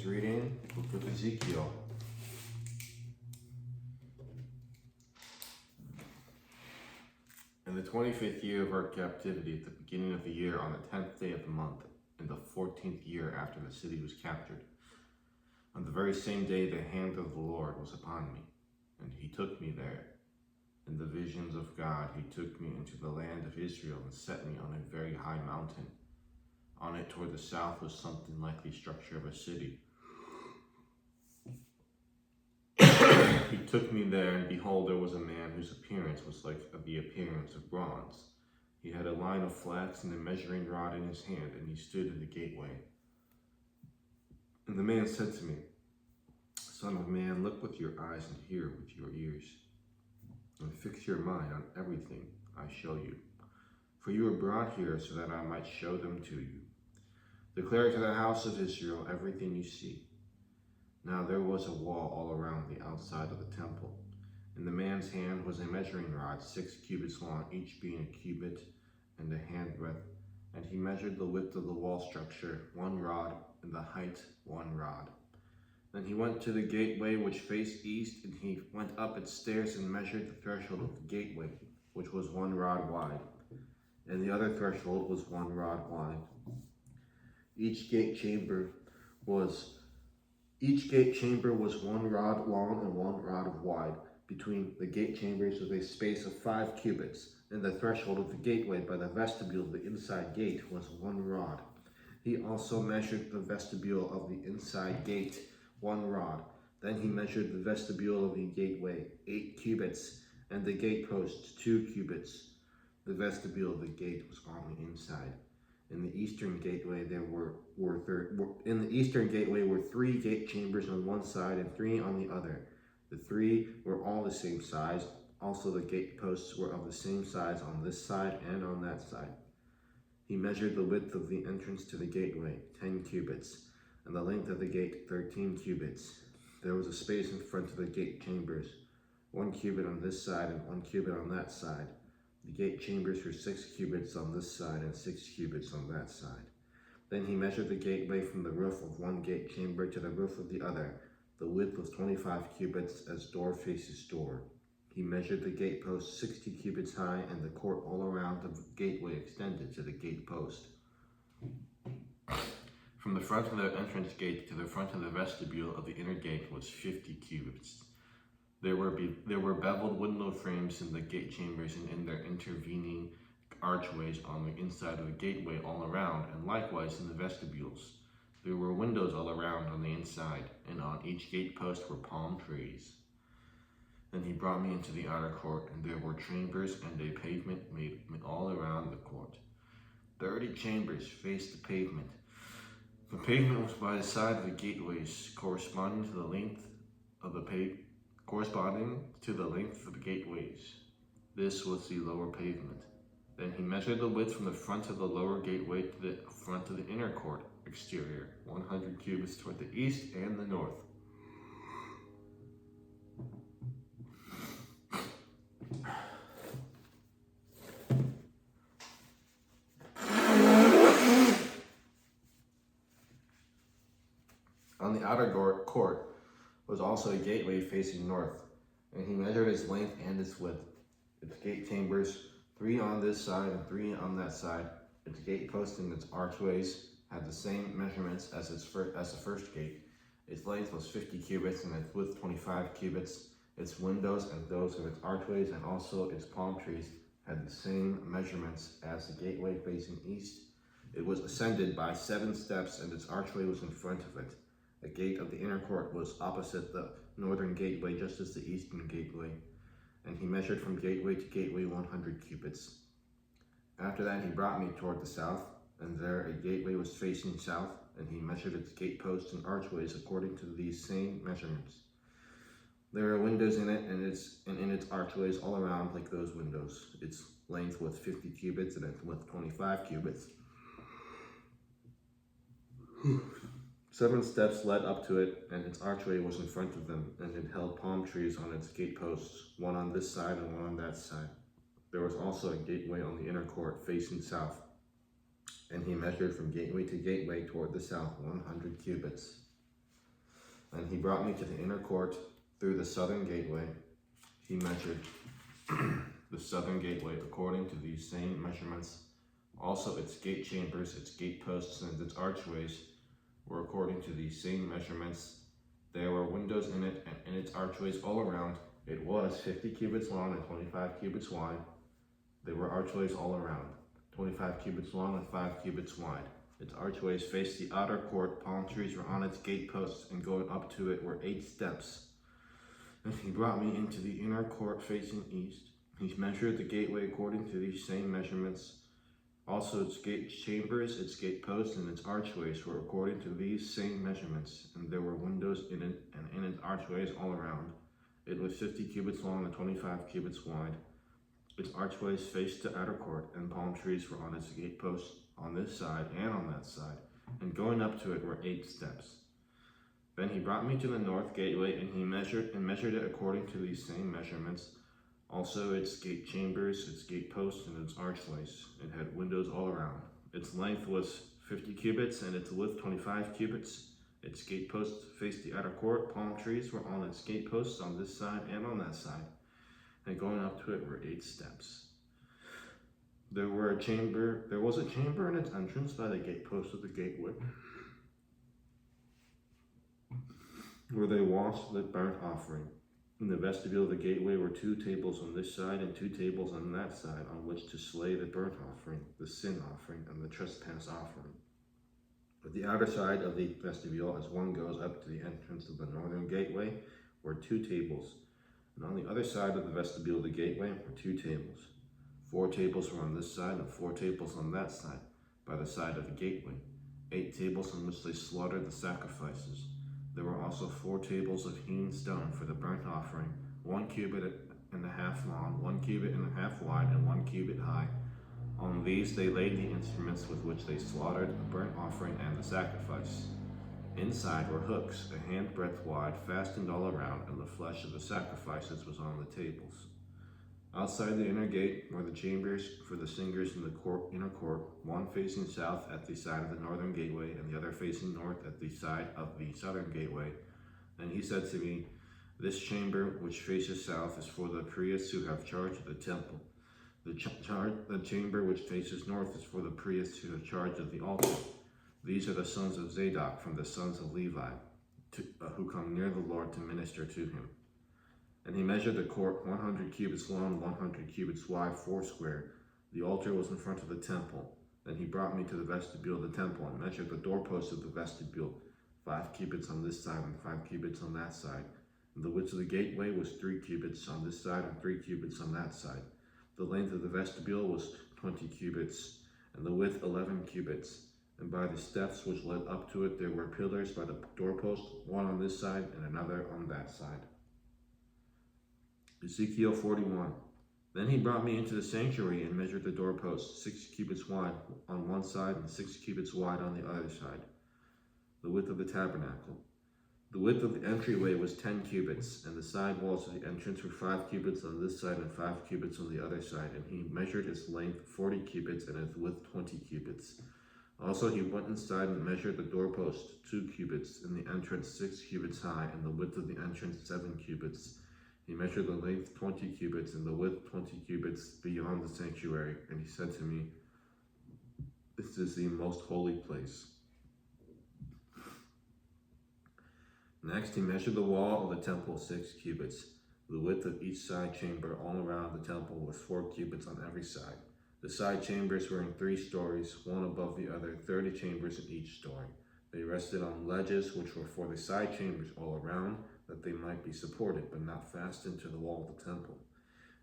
Today's reading, book of Ezekiel. In the 25th year of our captivity, at the beginning of the year, on the 10th day of the month, in the 14th year after the city was captured, on the very same day the hand of the Lord was upon me, and he took me there. In the visions of God, he took me into the land of Israel and set me on a very high mountain. On it toward the south was something like the structure of a city. He took me there, and behold, there was a man whose appearance was like the appearance of bronze. He had a line of flax and a measuring rod in his hand, and he stood in the gateway. And the man said to me, Son of man, look with your eyes and hear with your ears, and fix your mind on everything I show you. For you were brought here so that I might show them to you. Declare to the house of Israel everything you see. Now there was a wall all around the outside of the temple. In the man's hand was a measuring rod, 6 cubits long, each being a cubit and a handbreadth. And he measured the width of the wall structure, 1 rod, and the height 1 rod. Then he went to the gateway which faced east, and he went up its stairs and measured the threshold of the gateway, which was 1 rod wide, and the other threshold was 1 rod wide. Each gate chamber was 1 rod long and 1 rod wide. Between the gate chambers was a space of 5 cubits, and the threshold of the gateway by the vestibule of the inside gate was 1 rod. He also measured the vestibule of the inside gate, 1 rod. Then he measured the vestibule of the gateway, 8 cubits, and the gate posts 2 cubits. The vestibule of the gate was on the inside. In the eastern gateway were 3 gate chambers on one side and 3 on the other. The 3 were all the same size. Also the gate posts were of the same size on this side and on that side. He measured the width of the entrance to the gateway, 10 cubits, and the length of the gate, 13 cubits. There was a space in front of the gate chambers, 1 cubit on this side and 1 cubit on that side. The gate chambers were 6 cubits on this side and 6 cubits on that side. Then he measured the gateway from the roof of one gate chamber to the roof of the other. The width was 25 cubits as door faces door. He measured the gate post 60 cubits high, and the court all around the gateway extended to the gate post. From the front of the entrance gate to the front of the vestibule of the inner gate was 50 cubits. There were beveled window frames in the gate chambers and in their intervening archways on the inside of the gateway all around, and likewise in the vestibules. There were windows all around on the inside, and on each gate post were palm trees. Then he brought me into the outer court, and there were chambers and a pavement made all around the court. 30 chambers faced the pavement. The pavement was by the side of the gateways, corresponding to the length of the gateways. This was the lower pavement. Then he measured the width from the front of the lower gateway to the front of the inner court exterior, 100 cubits toward the east and the north. On the outer court was also a gateway facing north, and he measured its length and its width. Its gate chambers, 3 on this side and 3 on that side. Its gate posts and its archways had the same measurements as the first gate. Its length was 50 cubits and its width 25 cubits. Its windows and those of its archways and also its palm trees had the same measurements as the gateway facing east. It was ascended by 7 steps, and its archway was in front of it. The gate of the inner court was opposite the northern gateway, just as the eastern gateway, and he measured from gateway to gateway 100 cubits. After that he brought me toward the south, and there a gateway was facing south, and he measured its gate posts and archways according to these same measurements. There were windows in it, and in its archways all around like those windows. Its length was 50 cubits, and its width 25 cubits. 7 steps led up to it, and its archway was in front of them, and it held palm trees on its gate posts, 1 on this side and 1 on that side. There was also a gateway on the inner court facing south, and he measured from gateway to gateway toward the south 100 cubits. And he brought me to the inner court through the southern gateway. He measured the southern gateway according to these same measurements. Also its gate chambers, its gate posts, and its archways were according to these same measurements. There were windows in it and in its archways all around. It was 50 cubits long and 25 cubits wide. There were archways all around, 25 cubits long and 5 cubits wide. Its archways faced the outer court. Palm trees were on its gate posts, and going up to it were 8 steps. And he brought me into the inner court facing east. He measured the gateway according to these same measurements. Also its gate chambers, its gate posts, and its archways were according to these same measurements. And there were windows in it and in its archways all around. It was 50 cubits long and 25 cubits wide. Its archways faced the outer court, and palm trees were on its gate posts on this side and on that side. And going up to it were 8 steps. Then he brought me to the north gateway, and he measured it according to these same measurements. Also its gate chambers, its gate posts, and its archways. It had windows all around. Its length was 50 cubits, and its width 25 cubits. Its gate posts faced the outer court. Palm trees were on its gate posts on this side and on that side. And going up to it were 8 steps. There was a chamber in its entrance by the gate post of the gateway, where they washed the burnt offering. In the vestibule of the gateway were 2 tables on this side and 2 tables on that side, on which to slay the burnt offering, the sin offering, and the trespass offering. At the outer side of the vestibule, as one goes up to the entrance of the northern gateway, were 2 tables. And on the other side of the vestibule of the gateway were 2 tables. 4 tables were on this side and 4 tables on that side, by the side of the gateway. 8 tables on which they slaughtered the sacrifices. There were also 4 tables of hewn stone for the burnt offering, 1 cubit and a half long, 1 cubit and a half wide, and 1 cubit high. On these they laid the instruments with which they slaughtered the burnt offering and the sacrifice. Inside were hooks, a handbreadth wide, fastened all around, and the flesh of the sacrifices was on the tables. Outside the inner gate were the chambers for the singers in the inner court, one facing south at the side of the northern gateway, and the other facing north at the side of the southern gateway. And he said to me, "This chamber which faces south is for the priests who have charge of the temple. The chamber which faces north is for the priests who have charge of the altar. These are the sons of Zadok from the sons of Levi, who come near the Lord to minister to him." And he measured the court 100 cubits long, 100 cubits wide, 4 square. The altar was in front of the temple. Then he brought me to the vestibule of the temple and measured the doorposts of the vestibule, 5 cubits on this side and 5 cubits on that side. And the width of the gateway was 3 cubits on this side and 3 cubits on that side. The length of the vestibule was 20 cubits, and the width 11 cubits. And by the steps which led up to it there were pillars by the doorpost, one on this side and another on that side. Ezekiel 41. Then he brought me into the sanctuary and measured the doorposts, 6 cubits wide on one side and 6 cubits wide on the other side. The width of the tabernacle. The width of the entryway was 10 cubits, and the side walls of the entrance were 5 cubits on this side and 5 cubits on the other side. And he measured its length 40 cubits and its width 20 cubits. Also he went inside and measured the doorpost 2 cubits, and the entrance 6 cubits high, and the width of the entrance 7 cubits. He measured the length 20 cubits and the width 20 cubits beyond the sanctuary. And he said to me, "This is the most holy place." Next he measured the wall of the temple 6 cubits. The width of each side chamber all around the temple was 4 cubits on every side. The side chambers were in 3 stories, one above the other, 30 chambers in each story. They rested on ledges which were for the side chambers all around, that they might be supported, but not fastened to the wall of the temple.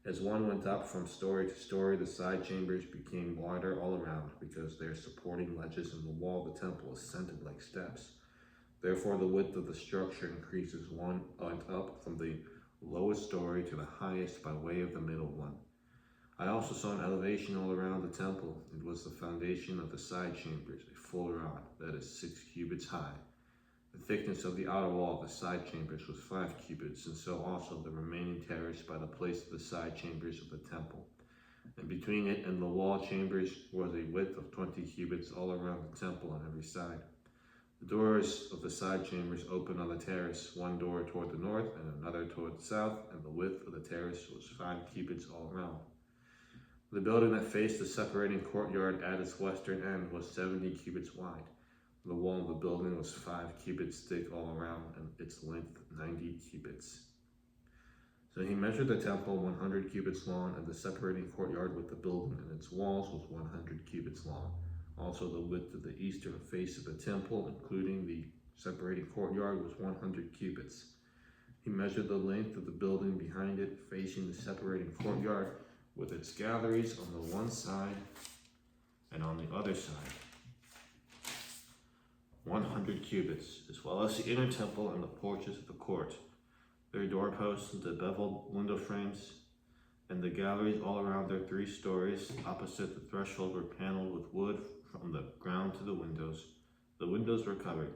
As one went up from story to story, the side chambers became wider all around, because their supporting ledges in the wall of the temple ascended like steps. Therefore the width of the structure increases one went up from the lowest story to the highest by way of the middle one. I also saw an elevation all around the temple. It was the foundation of the side chambers, a full rod, that is 6 cubits high. The thickness of the outer wall of the side chambers was 5 cubits, and so also the remaining terrace by the place of the side chambers of the temple. And between it and the wall chambers was a width of 20 cubits all around the temple on every side. The doors of the side chambers opened on the terrace, one door toward the north and another toward the south, and the width of the terrace was 5 cubits all around. The building that faced the separating courtyard at its western end was 70 cubits wide. The wall of the building was 5 cubits thick all around, and its length 90 cubits. So he measured the temple 100 cubits long, and the separating courtyard with the building and its walls was 100 cubits long. Also the width of the eastern face of the temple, including the separating courtyard, was 100 cubits. He measured the length of the building behind it, facing the separating courtyard, with its galleries on the one side and on the other side. 100 cubits, as well as the inner temple and the porches of the court. Their doorposts, the beveled window frames, and the galleries all around their 3 stories opposite the threshold were paneled with wood from the ground to the windows. The windows were covered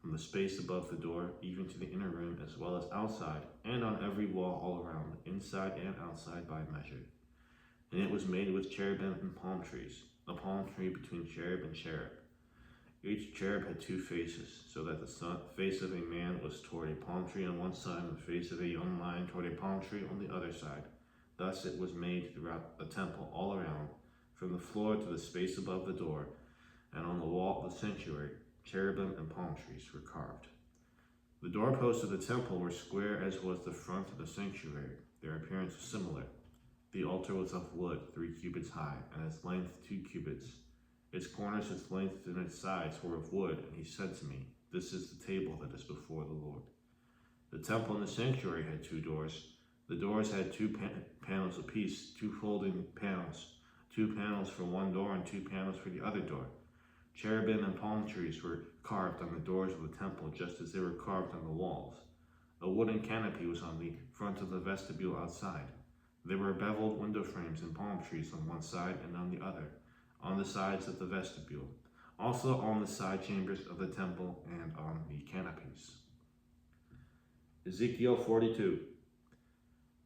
from the space above the door, even to the inner room, as well as outside, and on every wall all around, inside and outside by measure. And it was made with cherubim and palm trees, a palm tree between cherub and cherub. Each cherub had 2 faces, so that the face of a man was toward a palm tree on one side, and the face of a young lion toward a palm tree on the other side. Thus it was made throughout the temple all around, from the floor to the space above the door, and on the wall of the sanctuary, cherubim and palm trees were carved. The doorposts of the temple were square, as was the front of the sanctuary. Their appearance was similar. The altar was of wood, 3 cubits high, and its length 2 cubits. Its corners, its length, and its sides were of wood, and he said to me, "This is the table that is before the Lord." The temple and the sanctuary had 2 doors. The doors had 2 panels apiece, 2 folding panels, 2 panels for one door and 2 panels for the other door. Cherubim and palm trees were carved on the doors of the temple, just as they were carved on the walls. A wooden canopy was on the front of the vestibule outside. There were beveled window frames and palm trees on one side and on the other, on the sides of the vestibule, also on the side chambers of the temple and on the canopies. Ezekiel 42.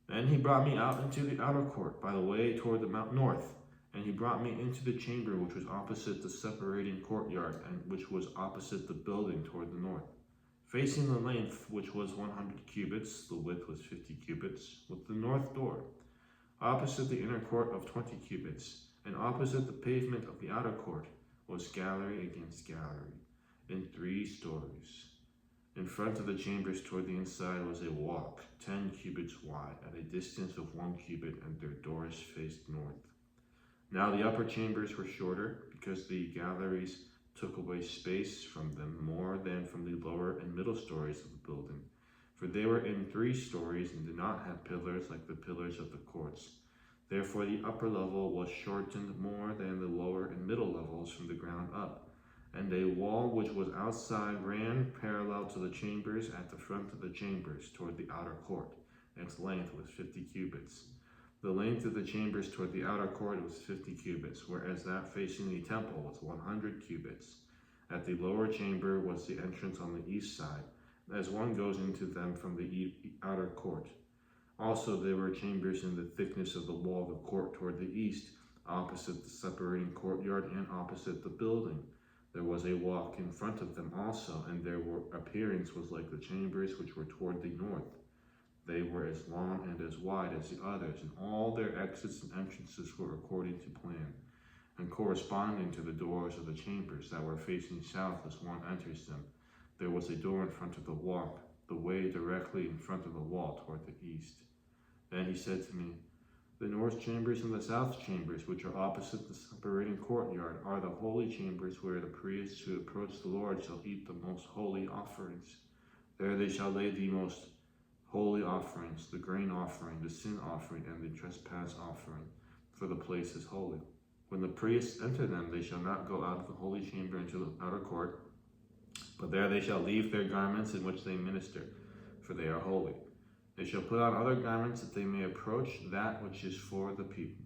Then he brought me out into the outer court by the way toward the mount north, and he brought me into the chamber which was opposite the separating courtyard, and which was opposite the building toward the north, facing the length, which was 100 cubits, the width was 50 cubits, with the north door, opposite the inner court of 20 cubits, and opposite the pavement of the outer court was gallery against gallery, in 3 stories. In front of the chambers toward the inside was a walk, 10 cubits wide, at a distance of 1 cubit, and their doors faced north. Now the upper chambers were shorter, because the galleries took away space from them more than from the lower and middle stories of the building, for they were in 3 stories and did not have pillars like the pillars of the courts. Therefore the upper level was shortened more than the lower and middle levels from the ground up. And a wall which was outside ran parallel to the chambers at the front of the chambers toward the outer court. Its length was 50 cubits. The length of the chambers toward the outer court was 50 cubits, whereas that facing the temple was 100 cubits. At the lower chamber was the entrance on the east side, as one goes into them from the outer court. Also there were chambers in the thickness of the wall of the court toward the east, opposite the separating courtyard and opposite the building. There was a walk in front of them also, and their appearance was like the chambers which were toward the north. They were as long and as wide as the others, and all their exits and entrances were according to plan, and corresponding to the doors of the chambers that were facing south as one enters them. There was a door in front of the walk, the way directly in front of the wall toward the east. Then he said to me, "The north chambers and the south chambers, which are opposite the separating courtyard, are the holy chambers where the priests who approach the Lord shall eat the most holy offerings. There they shall lay the most holy offerings, the grain offering, the sin offering, and the trespass offering, for the place is holy. When the priests enter them, they shall not go out of the holy chamber into the outer court, but there they shall leave their garments in which they minister, for they are holy. They shall put on other garments that they may approach that which is for the people."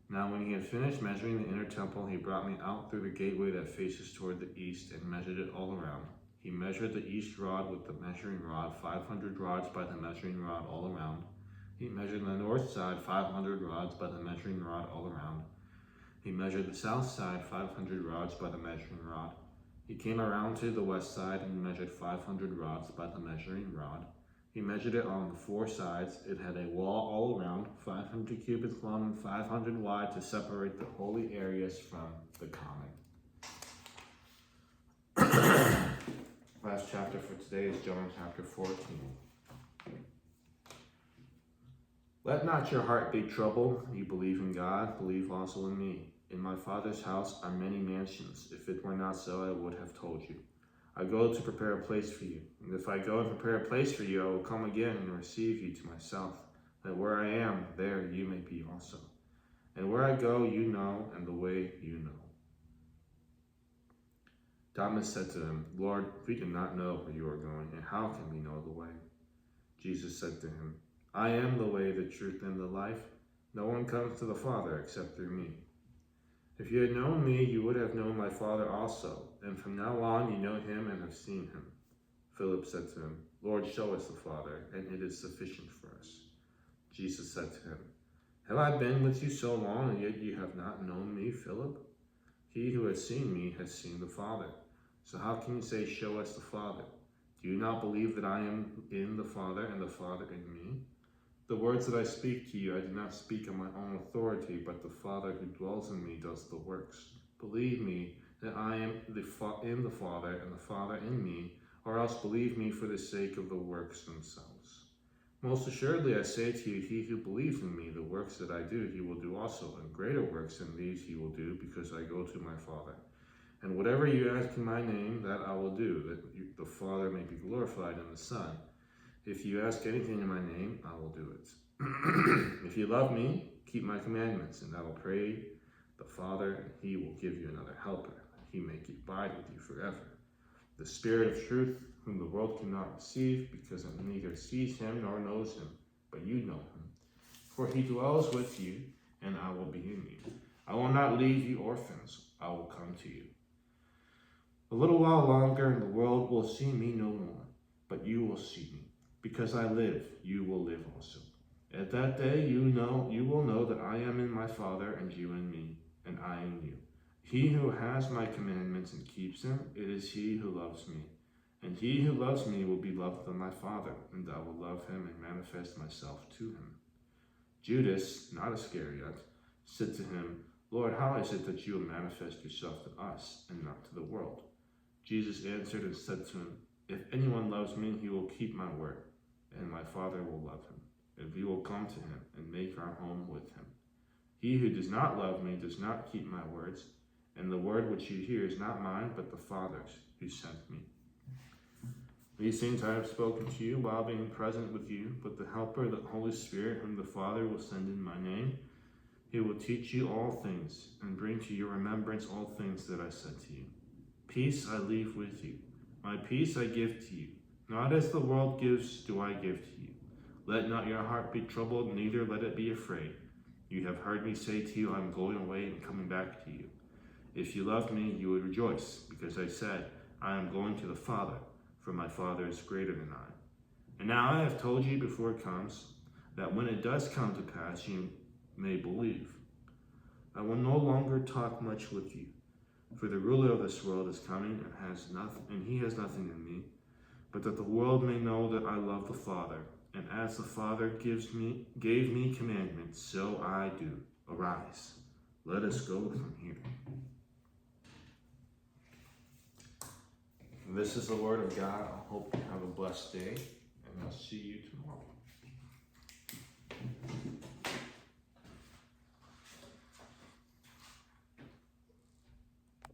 Now when he had finished measuring the inner temple, he brought me out through the gateway that faces toward the east, and measured it all around. He measured the east rod with the measuring rod, 500 rods by the measuring rod all around. He measured the north side, 500 rods by the measuring rod all around. He measured the south side, 500 rods by the measuring rod. He came around to the west side and measured 500 rods by the measuring rod. He measured it on the 4 sides. It had a wall all around, 500 cubits long and 500 wide, to separate the holy areas from the common. Last chapter for today is John chapter 14. Let not your heart be troubled. You believe in God, believe also in me. In my Father's house are many mansions. If it were not so, I would have told you. I go to prepare a place for you. And if I go and prepare a place for you, I will come again and receive you to myself, that where I am, there you may be also. And where I go, you know, and the way you know. Thomas said to him, Lord, we do not know where you are going, and how can we know the way? Jesus said to him, I am the way, the truth, and the life. No one comes to the Father except through me. If you had known me, you would have known my Father also, and from now on you know him and have seen him. Philip said to him, Lord, show us the Father, and it is sufficient for us. Jesus said to him, Have I been with you so long, and yet you have not known me, Philip? He who has seen me has seen the Father. So how can you say, Show us the Father? Do you not believe that I am in the Father, and the Father in me? The words that I speak to you, I do not speak on my own authority, but the Father who dwells in me does the works. Believe me that I am in the Father, and the Father in me, or else believe me for the sake of the works themselves. Most assuredly I say to you, he who believes in me, the works that I do, he will do also, and greater works than these he will do, because I go to my Father. And whatever you ask in my name, that I will do, that the Father may be glorified in the Son. If you ask anything in my name, I will do it. If you love me, keep my commandments, and I will pray the Father, and he will give you another helper, that he may abide with you forever. The Spirit of truth, whom the world cannot receive, because it neither sees him nor knows him, but you know him. For he dwells with you, and I will be in you. I will not leave you orphans, I will come to you. A little while longer, and the world will see me no more, but you will see me. Because I live, you will live also. At that day you will know that I am in my Father, and you in me, and I in you. He who has my commandments and keeps them, it is he who loves me. And he who loves me will be loved by my Father, and I will love him and manifest myself to him. Judas, not Iscariot, said to him, Lord, how is it that you will manifest yourself to us and not to the world? Jesus answered and said to him, If anyone loves me, he will keep my word, and my Father will love him, and we will come to him and make our home with him. He who does not love me does not keep my words, and the word which you hear is not mine, but the Father's who sent me. These things I have spoken to you while being present with you, but the Helper, the Holy Spirit, whom the Father will send in my name, he will teach you all things, and bring to your remembrance all things that I said to you. Peace I leave with you. My peace I give to you. Not as the world gives do I give to you. Let not your heart be troubled, neither let it be afraid. You have heard me say to you, I am going away and coming back to you. If you loved me, you would rejoice, because I said, I am going to the Father, for my Father is greater than I. And now I have told you before it comes, that when it does come to pass, you may believe. I will no longer talk much with you, for the ruler of this world is coming and he has nothing in me, but that the world may know that I love the Father, and as the Father gave me commandments, so I do. Arise, let us go from here. This is the word of God. I hope you have a blessed day, and I'll see you tomorrow.